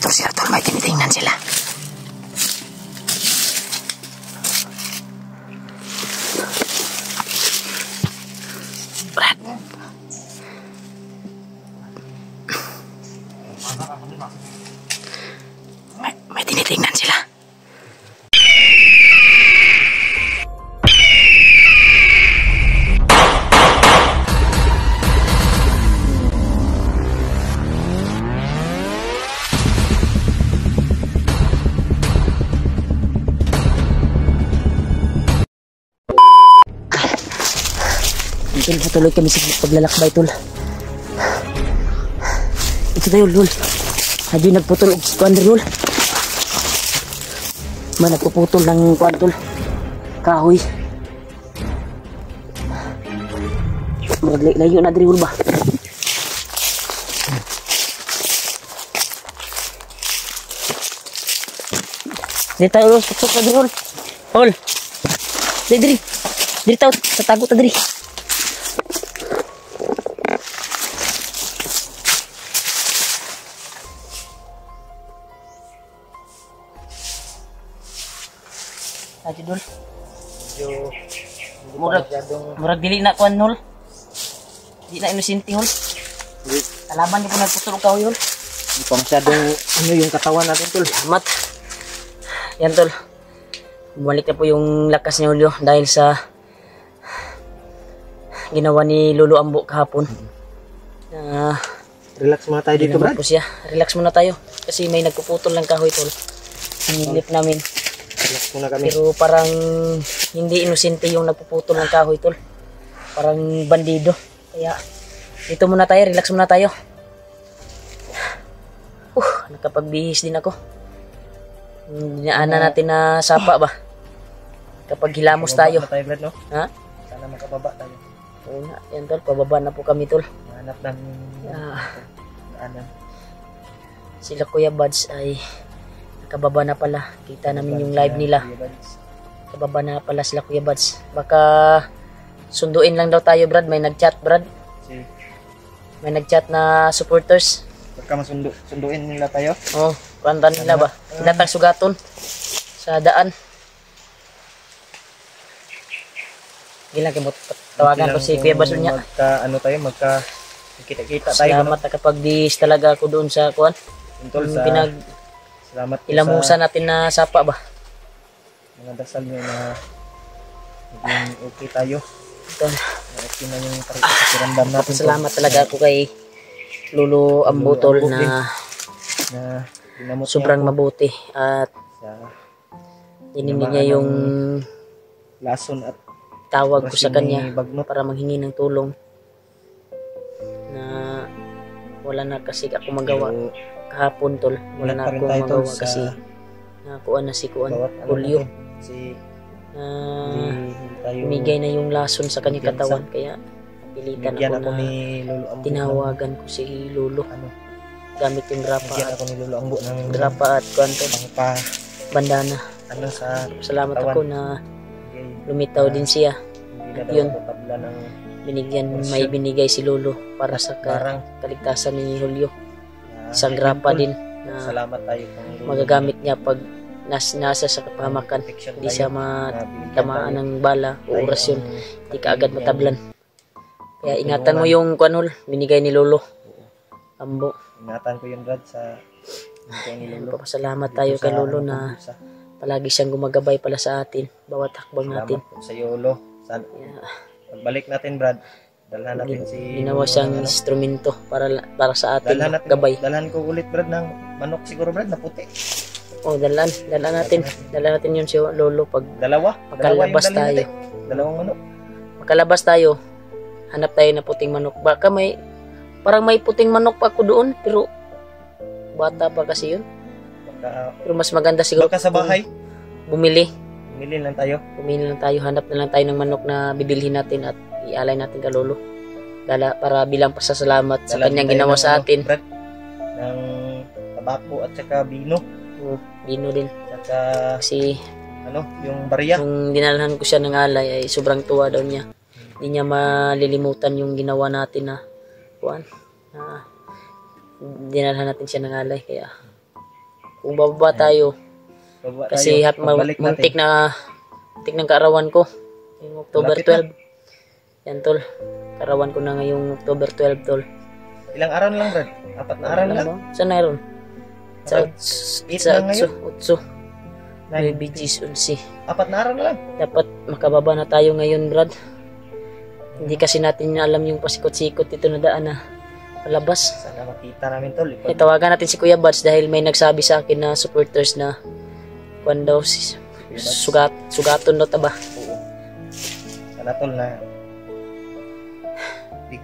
motor sila tol, may tinitingnan sila. Brad. May tinitingnan sila. Tol, patuloy kami sa paglalakbay, tol. Ito tayo, lol. Hadyo nagputol og kuan lol. Nagpuputol ng kuan, tol. Kahoy. Layo na diri ba? Dito tayo, lol. Suksok na diri, lol. Hol. Diri. Diri tayo, tatago ta diri. Aja dul. Murag dili na kuan nol. Di na inusinti hol. Kalaban ni po nagputol ka hol. Di pa masyadong ano yung katawan natin tol. Salamat. Yan tol. Bumalik na po yung lakas ni Julio dahil sa ginawa ni Lolo Ambo kahapon. Relax muna tayo dito, Brad. Relax muna tayo kasi may nagpuputol ng kahoy tol. Sinilip namin. Relax muna kami. Pero parang hindi inosente yung nagpuputol ng kahoy tol. Parang bandido. Kaya dito muna tayo, relax muna tayo. Nakapagbihis din ako. Dinaanan natin na sapa ba? Kapag hilamos tayo. Tayo, Brad, no? Ha? Sana makababa tayo. Oo na, yan tol, pababa na po kami tol. Hanap namin daanan. Sila Kuya Buds ay nakababa na pala. Kita namin yung live nila. Kababa na pala sila Kuya Buds. Baka sunduin lang daw tayo, Brad. May nag-chat, Brad. May nag-chat na supporters. Baka masunduin nila tayo. Oo, kuwantan nila ba? Pinatang sugaton sa daan. Gilang kimot tawagan ko si Kuya Buds niya. Kita-kita tayo. Salamat na kapag-bis talaga ako doon sa kuwan. Salamat ilamusan natin na sapa ba? Mga dasal nyo na maging okay tayo. Ito. Okay na yung pakiramdam natin. Salamat talaga ako kay Lolo Ambo tol na sobrang mabuti at ininig niya yung lason at tawag ko sa kanya para manghingi ng tulong na wala na kasi ako magawa kahapon tol. Wala na ako magawa kasi nakuha na si Julio. Umigay na yung lason sa kanyang katawan kaya pilitan ako na tinawagan ko si Lolo gamit yung grapa at kwanto bandana. Salamat ako na lumitaw din siya at yun may binigay si Lolo para sa kaligtasan ni Julio. Isang grapa din na magagamit niya pag nasa sa kapahamakan. Hindi siya matamaan ng bala o orasyon. Hindi ka agad matablan. Kaya ingatan mo yung kanol binigay ni Lolo Ambo. Ingatan ko yun, Brad, sa binigay ni Lolo. Papasalamat tayo kay Lolo na palagi siyang gumagabay pala sa atin bawat hakbang natin. Salamat po sa Lolo. Pagbalik natin, Brad, dalhan natin ginawa siyang instrumento para sa atin gabay. Dalhan ko ulit, Brad, ng manok siguro, Brad, na puti. Dala natin yun si Lolo pag makalabas tayo. Dalawang manok. Makalabas tayo, hanap tayo na puting manok. Baka parang may puting manok pa ako doon, pero bata pa kasi yun. Pero mas maganda siguro baka sa bahay bumili lang tayo, hanap na lang tayo ng manok na bibilhin natin at ialay natin kay Lolo para bilang pasasalamat sa kanyang ginawa sa atin. Brad, ng tabako at saka bino. Bino din. Saka kasi yung barya. Kung dinalhan ko siya ng alay ay sobrang tuwa daw niya. Hindi niya malilimutan yung ginawa natin na dinalhan natin siya ng alay kaya kung bababa tayo. Kasi muntik ng kaarawan ko. Yung October 12. Yan tol. Kaarawan ko na ngayong October 12 tol. Ilang araw na lang Brad? 4 na araw na lang? Saan na ron? Sa 8. 9 BGs 11. 4 na araw na lang? Dapat makababa na tayo ngayon Brad. Hindi kasi natin alam yung pasikot-sikot dito na daan na palabas. Sana makita namin tol. Tawagan natin si Kuya Buds dahil may nagsabi sa akin na supporters na kung daw sugaton daw taba. Sana tol na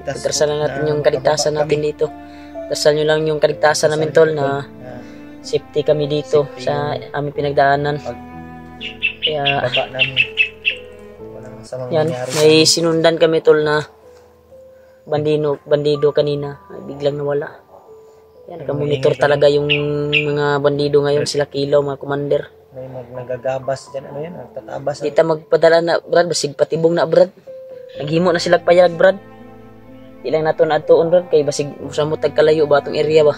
dasal natin yung kaligtasan natin dito. Dasal nyo lang yung kaligtasan namin tol na safety kami dito sa aming pinagdaanan. Kaya baba namin. Walang masamang yan, may sinundan kami tol na bandido kanina. Ay, biglang nawala. Yan, nakamonitor talaga yung mga bandido ngayon, sila Kilaw, mga commander. May nagagabas dyan, ano yan, nagtatabas. Dita magpadala na Brad, basig patibong na Brad. Naghimo na sila payag Brad. Ilang nato na atoon Brad, kay basig musamot tagkalayo ba itong area ba.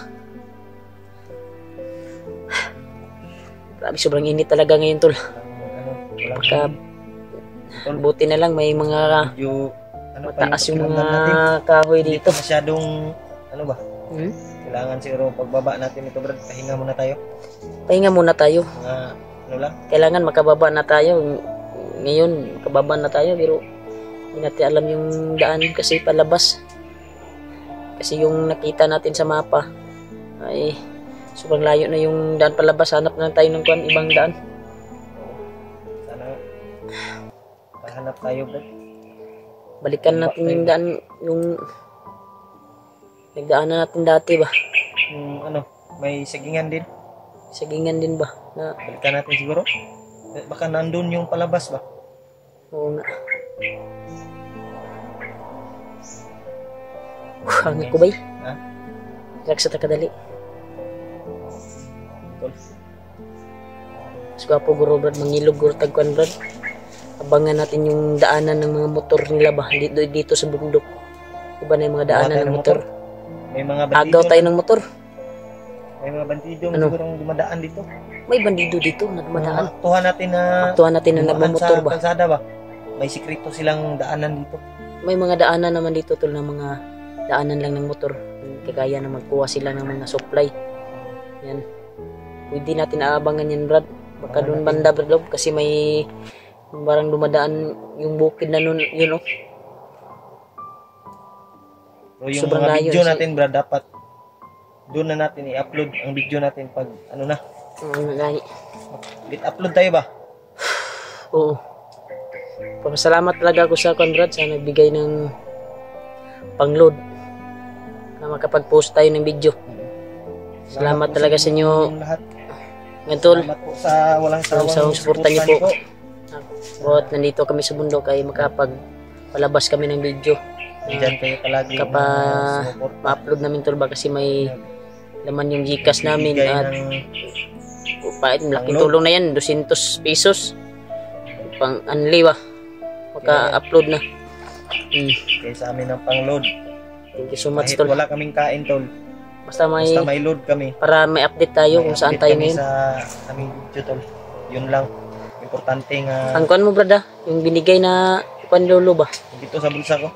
Grabe, sobrang init talaga ngayon tol. Buti na lang may mga mataas yung mga kahoy dito. Masyadong ano ba? Kailangan siguro pagbaba natin ito Brad, pahinga muna tayo. Pahinga muna tayo. Ano lang? Kailangan makababa na tayo. Ngayon, makababa na tayo pero hindi natin alam yung daan kasi palabas. Kasi yung nakita natin sa mapa ay sobrang layo na yung daan palabas. Hanap na tayo ng ibang daan. Sana hanap tayo Brad. Balikan natin yung daan, yung nagdaanan natin dati ba? Ano, may sagingan din. Sagingan din ba? Na balikan natin siguro. Baka nandun yung palabas ba? Oo nga. Hangin ko ba eh? Ha? Raksa ta kadali. Mas gwapo guro Brad, mangilog guro tagkuan Brad. Abangan natin yung daanan ng mga motor nila ba dito sa bundok. Iba na yung mga daanan ng motor. May mga bandido. Agaw tayo ng motor. May mga bandido sigurong dumadaan dito. May bandido dito na dumadaan. Aktuhan natin na nagmamotor ba? Kalsada ba? May sikreto silang daanan dito. May mga daanan naman dito tol na mga daanan lang ng motor. Kagaya na magkuha sila ng mga supply. Yan. Pwede natin aabangan yan Brad. Baka doon banda Brad kasi may barang dumadaan yung bukid na nun, yun oh. So yung sobrang mga video natin Brad, dapat doon na natin i-upload ang video natin pag ano na. Upload tayo ba? Oo. Pasalamat talaga ako sa Brad sa nagbigay ng pang-load na makapag-post tayo ng video. Salamat talaga sa inyo lahat. Ngantol. Salamat po sa walang sawang suporta niyo po. At nandito kami sa bundok ay makapag-palabas kami ng video. Diyan kayo palagi ma-upload namin tol ba kasi may laman yung Gcash namin at malaking tulong na yan, 200 pesos pang unli ba maka-upload na. Kaya sa amin ang pang-load. Thank you so much kahit tol. Wala kaming kain tol, basta may load kami para may update tayo kung saan tayo ngayon sa aming video tol. Yun lang importante nga. Ang kuan mo brada, yung binigay na kuan lolo ba? Dito sa bulsa ko.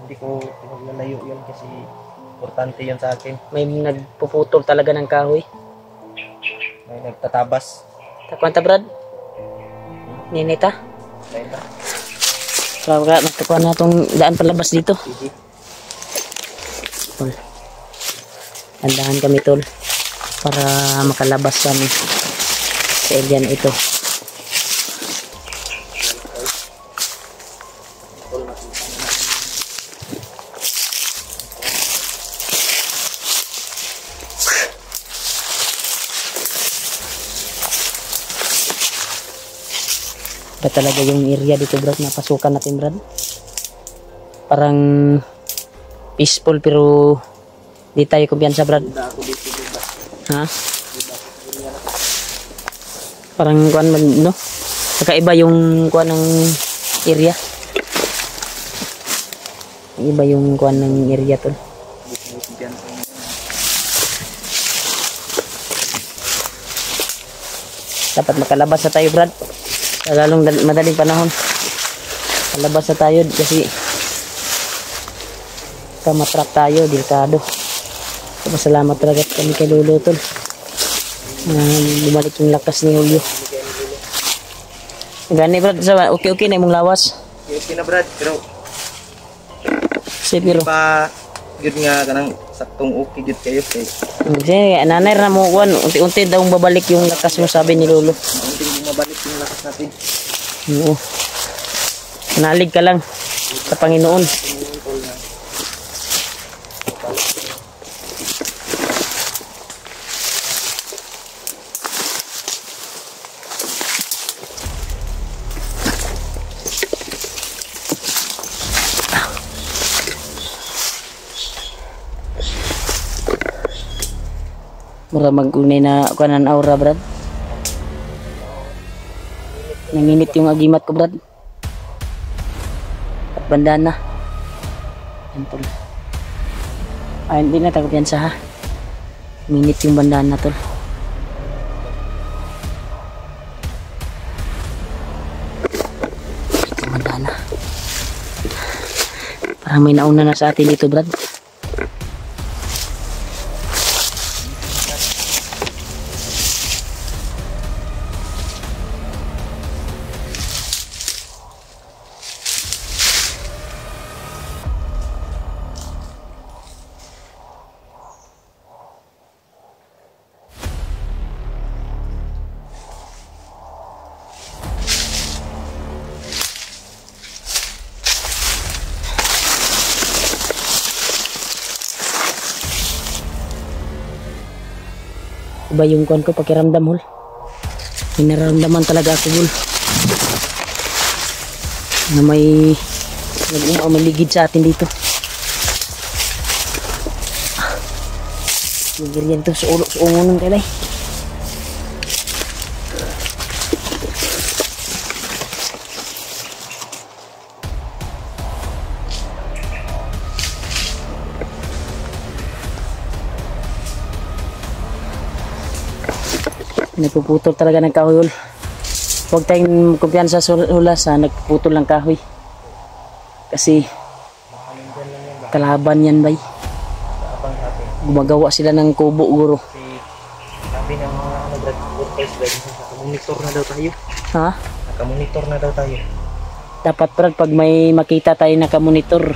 Hindi ko pinaglalayo yun kasi importante yun sa akin. May nagpuputol talaga ng kahoy. May nagtatabas. Takwanta brad? Ninita? Ninita. So, magkakuha na itong daan palabas dito. Tol. Andahan kami tol para makalabas kami sa area na ito. Ba talaga yung area dito brad na pasukan natin brad? Parang peaceful pero di tayo kumpiyansa brad. Ha? Parang kuan man no? Kakaiba yung kuan ng area. Iba yung kuan ng area tol. Dapat makalabas na tayo, Brad. Sa lalong madaling panahon. Kalabas na tayo kasi kamatrap tayo, delikado. Masalamat talaga kami kay Lolo, tol. Bumalik yung lakas ni Julio. Gani, Brad, okay na imong lawas. Okay na, Brad, pero pero pa yun nga kanang saktong okay jud kayo kay. Kasi nanay na mo kuan, unti-unti daw babalik yung lakas mo, sabi ni Lolo. Unti bumabalik yung lakas natin. Oo. Nalig ka lang sa Panginoon. Mura mag-unay na kuanan aura, Brad. Nanginit yung agimat ko, Brad. At bandana. Yan, tol. Ay, hindi na takot yan sa ha. Minit yung bandana, tol. Yung bandana. Parang may nauna na sa atin dito, Brad. Iba yung kuan ko, pakiramdam, hol. May nararamdaman talaga ako, hol. Na may maligid sa atin dito. Ligid yan ito sa ulo, sa ungo ng kalay. Nagpuputol talaga ng kahoy, hol. Huwag tayong kumpiyansa sa hulas, ha. Nagpuputol ng kahoy. Kasi kalaban yan, bay. Gumagawa sila ng kubo, guro. Sabi ng mga nakamonitor na daw tayo. Ha? Nakamonitor na daw tayo. Dapat, Brad, pag may makita tayo nakamonitor,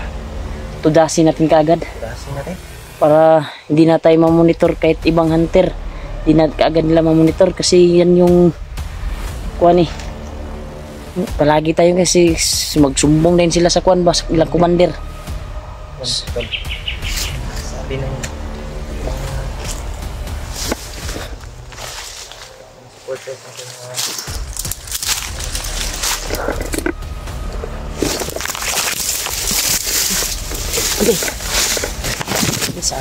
tudasin natin kaagad. Tudasin natin? Para hindi na tayo mamonitor kahit ibang hunter. Hindi na kaagad nila mamonitor kasi yan yung kuan eh. Palagi tayo kasi magsumbong din sila sa kuan ba, sa ilang commander. Sabi ng supporters natin Okay. Bisa.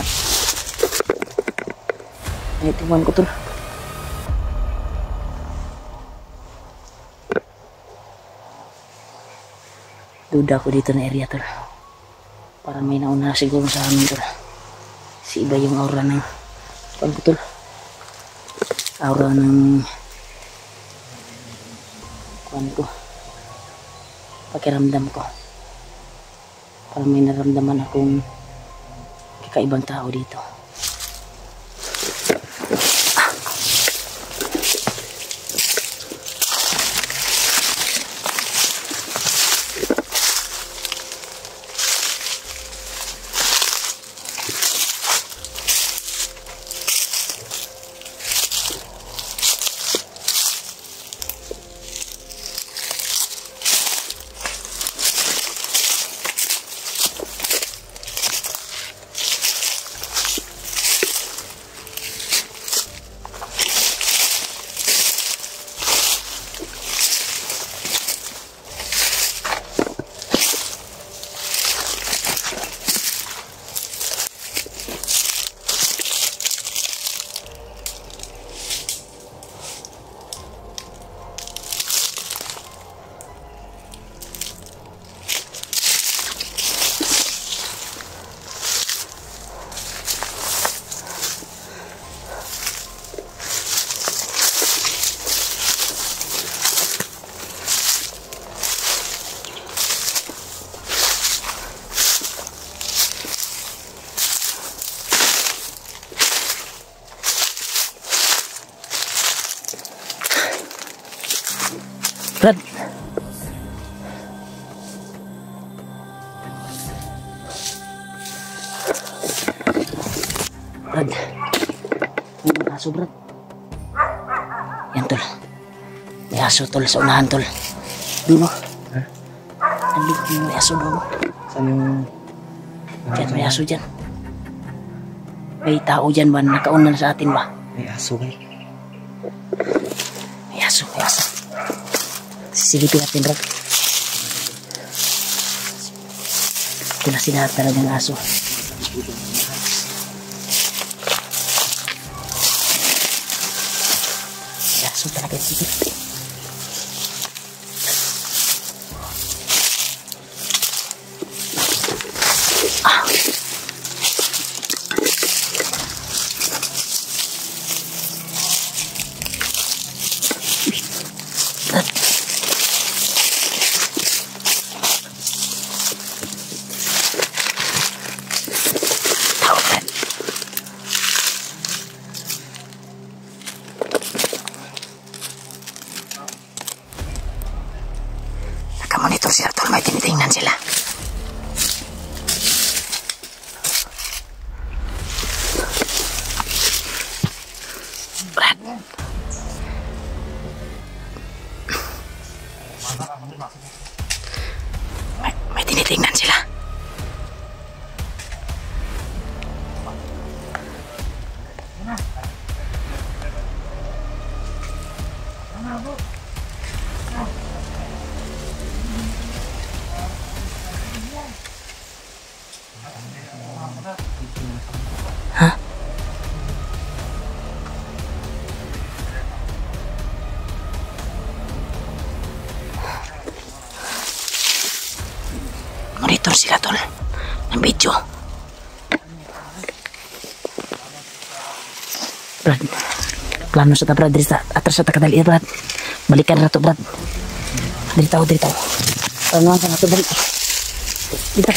Ay, tingnan ko to. Duda ko dito na area to. Para may nauna siguro sa amin to. Si iba yung aura ng kuan ko to. Aura ng kuan ko. Pakiramdam ko. Para may naramdaman akong kakaibang tao dito. Brad. Brad. May aso, Brad. Yan, tol. May aso, tol, sa unahan, tol. Doon, no? Ha? Andito may aso doon. Saan yung... Diyan, may aso dyan. May tao dyan ba? Nakauna na sa atin ba? May aso, eh. May aso, may aso. Sisilipin natin, Brad. Ito na sila talagang aso. May aso talaga dito. Nakamonitor sila, tol. May tinitingnan sila. Brad. May tinitingnan sila. Hah? Monitor sila, tol. Ng video. Brad. Plano sa ta, Brad. Atras sa takadali, Brad. Balikan na to, Brad. Dito. Plano sa na to, Brad. Dito.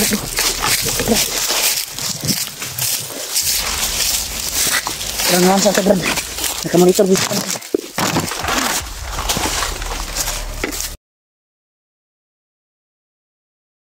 Plano sa to, Brad. Nakamonitor, Brad.